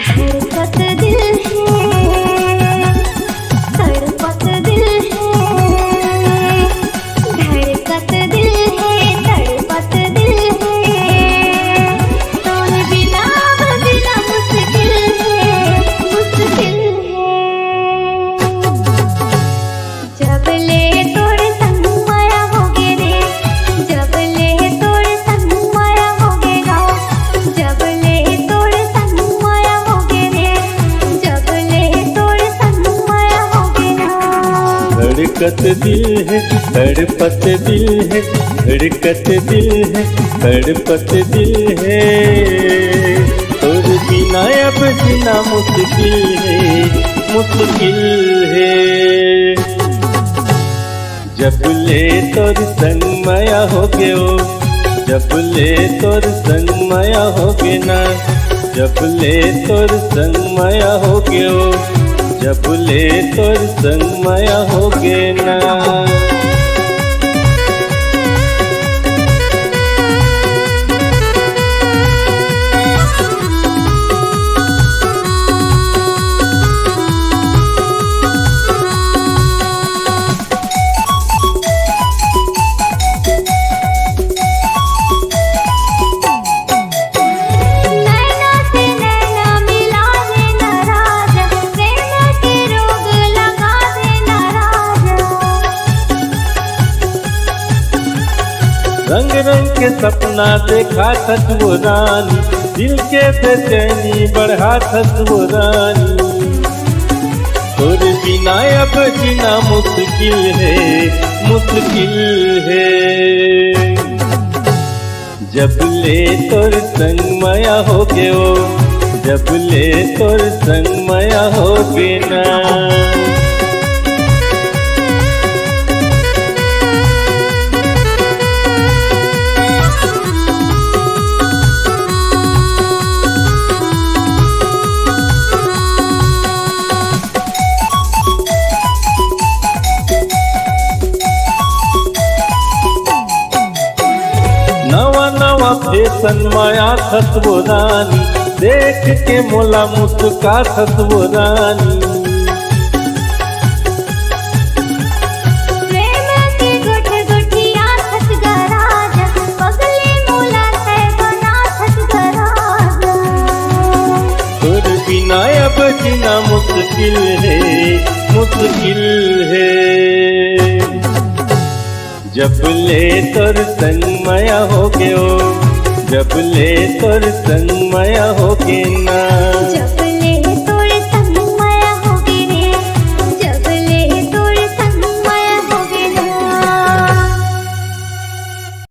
धड़कत दिल है, तड़पत दिल है, धड़कत दिल है, तड़पत दिल है, तोरे बिना जीना मुश्किल है, मुश्किल है। जब ले तोरे संग माया होगे रे, जब ले तोरे संग माया होगे गाओ, जब ले तोरे संग माया होगे रे, जब ले तोरे संग माया होगे गाओ। धड़कत दिल है, तड़पत दिल है, धड़कत दिल है, तड़पत दिल है, तोर बिना अब जीना मुश्किल है, मुश्किल है। जब ले तोर संग माया होगे ओ, जब ले तोर संग माया होगे ना, जब ले तोर संग माया होगे ओ, जब ले तोर संग माया होगे ना। नैना से नैना मिला दे ना राजा, प्रेम के रोग लगा दे ना राजा। रंग रंग के सपना देखा थस वो रानी, दिल के बेचैनी बढ़ा थस वो रानी, तोर बिना अब जीना मुश्किल है, मुश्किल है। जब ले तोर संग माया होगे ओ, जब ले तोर संग माया होगे ना। नवा नवा फैशन माया थस वो रानी, देख के मोला मुस्का थस वो रानी, प्रेम की गुठ गुठिया थस गा राजा, पगले मोला है बना थस गा राजा। तोर बिना अब जीना मुश्किल है, मुश्किल है। जब ले तोर संग माया होगे ओ, जब ले तोर संग माया होगे ना।